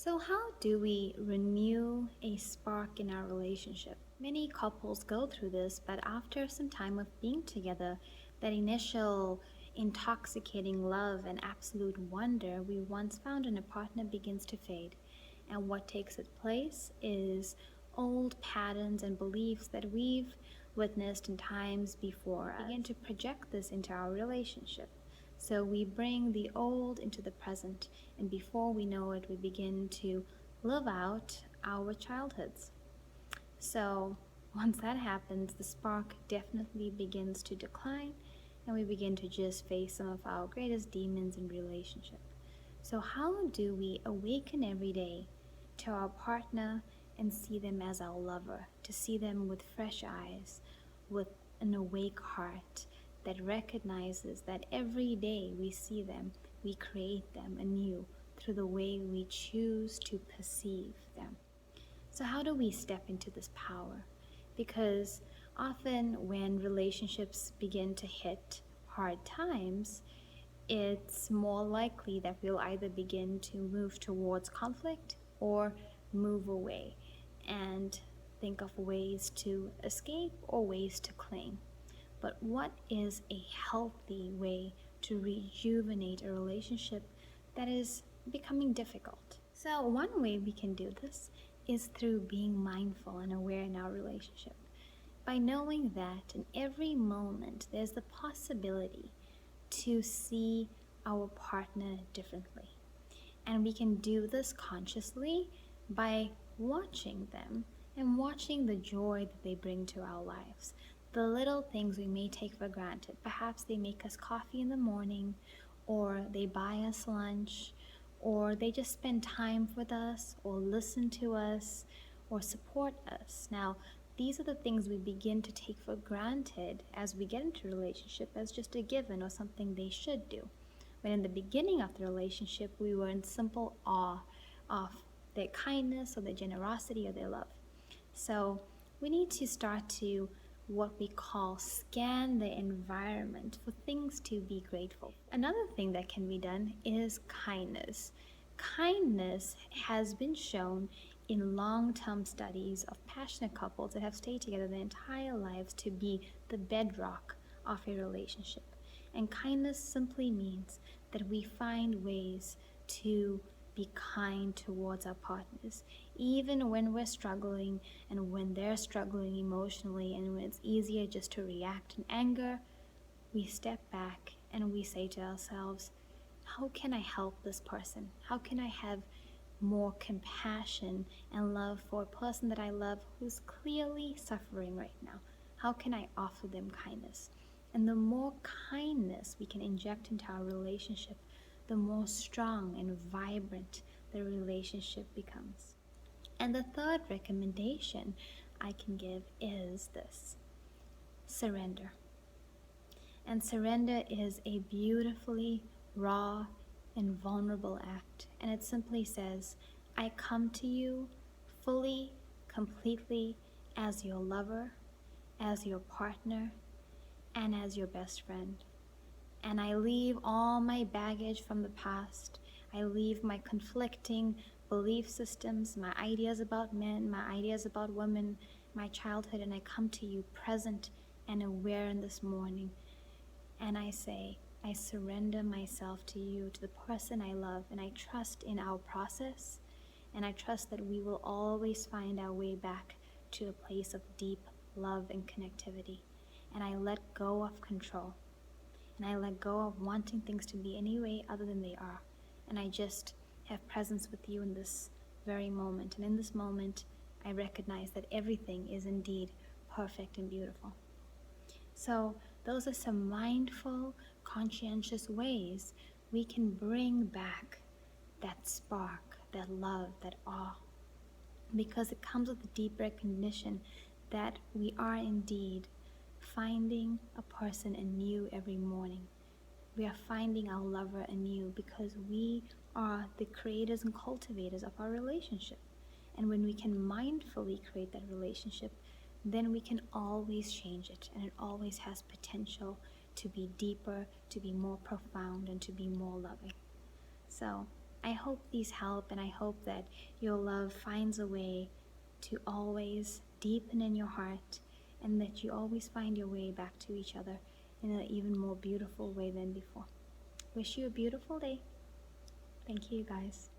So, how do we renew a spark in our relationship? Many couples go through this, but after some time of being together, that initial intoxicating love and absolute wonder we once found in a partner begins to fade. And what takes its place is old patterns and beliefs that we've witnessed in times before us. Begin to project this into our relationship. So we bring the old into the present, and before we know it, we begin to live out our childhoods. So once that happens, the spark definitely begins to decline, and we begin to just face some of our greatest demons in relationship. So how do we awaken every day to our partner and see them as our lover, to see them with fresh eyes, with an awake heart that recognizes that every day we see them, we create them anew through the way we choose to perceive them. So, how do we step into this power? Because often when relationships begin to hit hard times, it's more likely that we'll either begin to move towards conflict or move away and think of ways to escape or ways to cling. But what is a healthy way to rejuvenate a relationship that is becoming difficult? So, one way we can do this is through being mindful and aware in our relationship. By knowing that in every moment there's the possibility to see our partner differently. And we can do this consciously by watching them and watching the joy that they bring to our lives. The little things we may take for granted. Perhaps they make us coffee in the morning, or they buy us lunch, or they just spend time with us, or listen to us, or support us. Now, these are the things we begin to take for granted as we get into a relationship as just a given or something they should do. When in the beginning of the relationship, we were in simple awe of their kindness or their generosity or their love. So we need to start to what we call scan the environment for things to be grateful. Another thing that can be done is kindness. Kindness has been shown in long-term studies of passionate couples that have stayed together their entire lives to be the bedrock of a relationship. And kindness simply means that we find ways to be kind towards our partners, even when we're struggling and when they're struggling emotionally, and when it's easier just to react in anger. We step back and we say to ourselves, how can I help this person? How can I have more compassion and love for a person that I love who's clearly suffering right now? How can I offer them kindness? And the more kindness we can inject into our relationship, the more strong and vibrant the relationship becomes. And the third recommendation I can give is this: surrender. And surrender is a beautifully raw and vulnerable act. And it simply says, I come to you fully, completely as your lover, as your partner, and as your best friend. And I leave all my baggage from the past. I leave my conflicting belief systems, my ideas about men, my ideas about women, my childhood, and I come to you present and aware in this morning. And I say, I surrender myself to you, to the person I love, and I trust in our process, and I trust that we will always find our way back to a place of deep love and connectivity. And I let go of control. And I let go of wanting things to be any way other than they are. And I just have presence with you in this very moment. And in this moment, I recognize that everything is indeed perfect and beautiful. So those are some mindful, conscientious ways we can bring back that spark, that love, that awe. Because it comes with a deep recognition that we are indeed finding a person anew every morning. We are finding our lover anew because we are the creators and cultivators of our relationship. And when we can mindfully create that relationship, then we can always change it, and it always has potential to be deeper, to be more profound, and to be more loving. So I hope these help, and I hope that your love finds a way to always deepen in your heart, and that you always find your way back to each other in an even more beautiful way than before. Wish you a beautiful day. Thank you, guys.